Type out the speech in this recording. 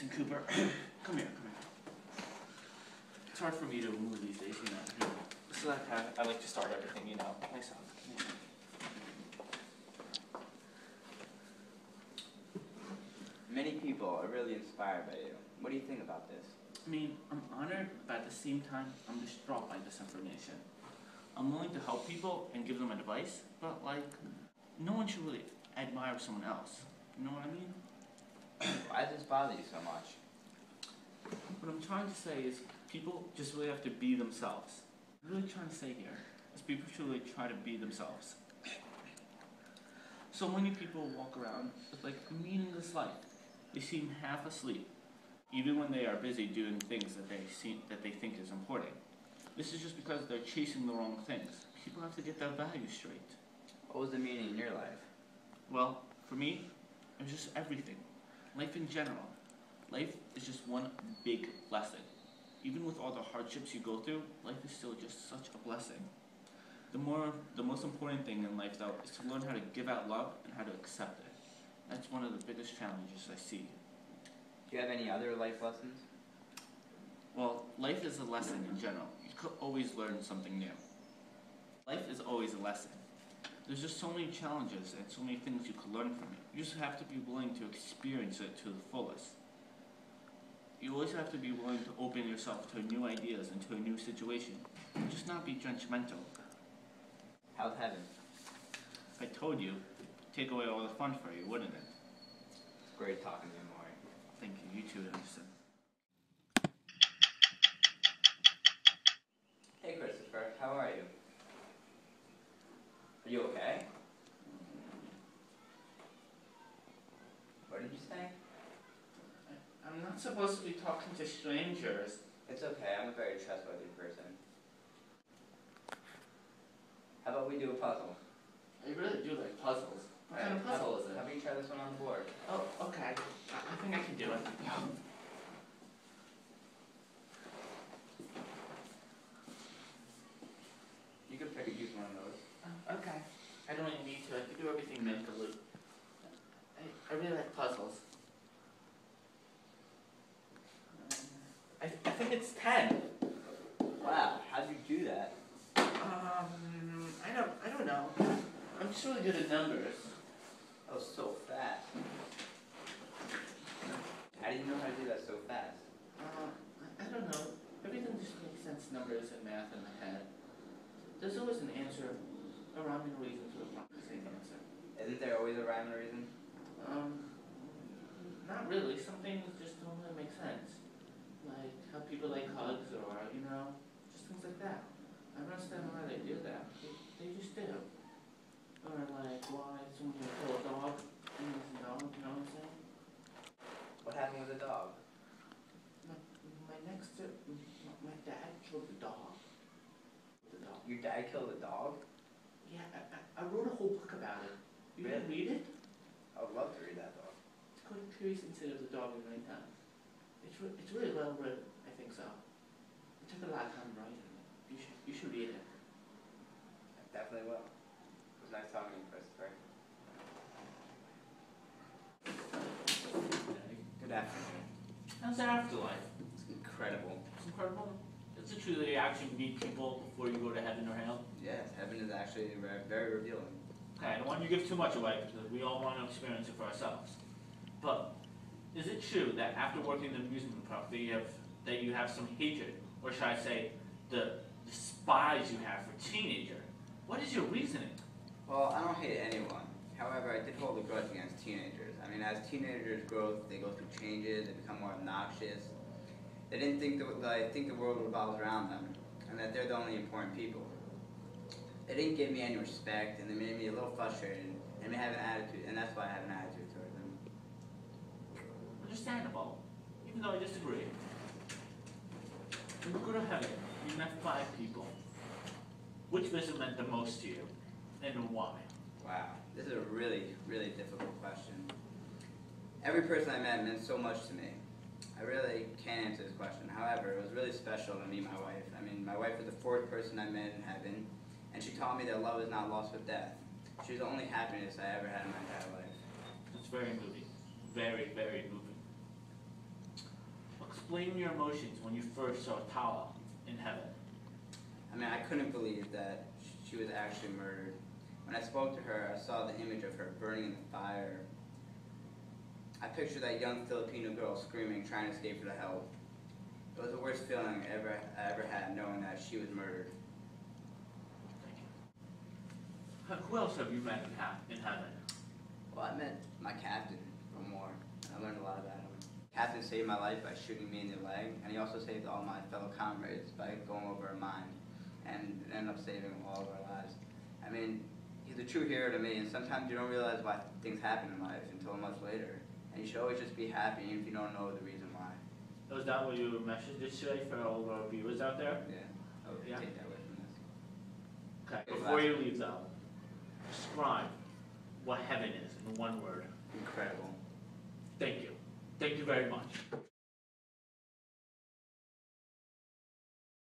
Listen, Cooper, come here. It's hard for me to move these days, you know. This is like how I like to start everything, you know. Nice up. Many people are really inspired by you. What do you think about this? I mean, I'm honored, but at the same time, I'm distraught by this information. I'm willing to help people and give them advice, but like, no one should really admire someone else. You know what I mean? Why does this bother you so much? What I'm trying to say is people just really have to be themselves. What I'm really trying to say here is people should really try to be themselves. So many people walk around with like a meaningless life. They seem half asleep, even when they are busy doing things that they think is important. This is just because they're chasing the wrong things. People have to get their values straight. What was the meaning in your life? Well, for me, it was just everything. Life in general. Life is just one big blessing. Even with all the hardships you go through, life is still just such a blessing. The most important thing in life, though, is to learn how to give out love and how to accept it. That's one of the biggest challenges I see. Do you have any other life lessons? Well, life is a lesson in general. You could always learn something new. Life is always a lesson. There's just so many challenges and so many things you could learn from it. You just have to be willing to experience it to the fullest. You always have to be willing to open yourself to new ideas and to a new situation. Just not be judgmental. How's heaven? If I told you, it'd take away all the fun for you, wouldn't it? It's great talking to you, Maury. Thank you. You too, Anderson. Hey, Christopher. How are you? Are you okay? What did you say? I'm not supposed to be talking to strangers. It's okay. I'm a very trustworthy person. How about we do a puzzle? I really do like puzzles. What kind of puzzle is it? How about you try this one on the board? Oh, okay. I think I can do it. You could use one of those. Okay. I don't even need to. I can do everything mentally. I really like puzzles. I think it's 10. Wow, how'd you do that? I don't know. I'm just really good at numbers. That was so fast. How did you know how to do that so fast? I don't know. Everything just makes sense, numbers and math in my head. There's always an answer, a rhyme and reason to the same answer. Isn't there always a rhyme and reason? Not really. Some things just don't really make sense. Like how people like hugs or, you know, just things like that. I don't understand why they do that. They just do. Or like why someone would kill a dog and it's a dog, you know what I'm saying? What happened with the dog? My dad killed the dog. Your dad killed a dog? Yeah, I wrote a whole book about it. You Really? didn't read it? I would love to read that book. It's called Curious Incident of the Dog in Nighttime. It's really well written, I think so. It took a lot of time writing it. You should read it. I definitely will. It was nice talking to you, Christopher. Good afternoon. How's the afterlife? It's incredible. It's incredible. Is it true that you actually meet people before you go to heaven or hell? Yes, heaven is actually very revealing. Okay, I don't want you to give too much away because we all want to experience it for ourselves. But is it true that after working in the amusement park that you have some hatred, or should I say, the despise you have for teenager? What is your reasoning? Well, I don't hate anyone. However, I did hold a grudge against teenagers. I mean, as teenagers grow, they go through changes, they become more obnoxious. They didn't think the world revolves around them, and that they're the only important people. They didn't give me any respect, and they made me a little frustrated, and they have an attitude, and that's why I have an attitude toward them. Understandable, even though I disagree. When you go to heaven, you met 5 people. Which visit meant the most to you, and why? Wow, this is a really difficult question. Every person I met meant so much to me. I really can't answer this question. However, it was really special to meet my wife. I mean, my wife was the 4th person I met in heaven, and she taught me that love is not lost with death. She was the only happiness I ever had in my entire life. It's very moving. Very, very moving. Explain your emotions when you first saw Tala in heaven. I mean, I couldn't believe that she was actually murdered. When I spoke to her, I saw the image of her burning in the fire. I pictured that young Filipino girl screaming, trying to escape for the help. It was the worst feeling I ever had, knowing that she was murdered. Thank you. Who else have you met in heaven? Well, I met my captain for more, and I learned a lot about him. Captain saved my life by shooting me in the leg, and he also saved all my fellow comrades by going over a mine, and ended up saving all of our lives. I mean, he's a true hero to me, and sometimes you don't realize why things happen in life until much later. And you should always just be happy, even if you don't know the reason why. Was that what your message is today for all of our viewers out there? Yeah, I would take that away from this. Okay. Before you leave though, describe what heaven is in one word. Incredible. Thank you. Thank you very much.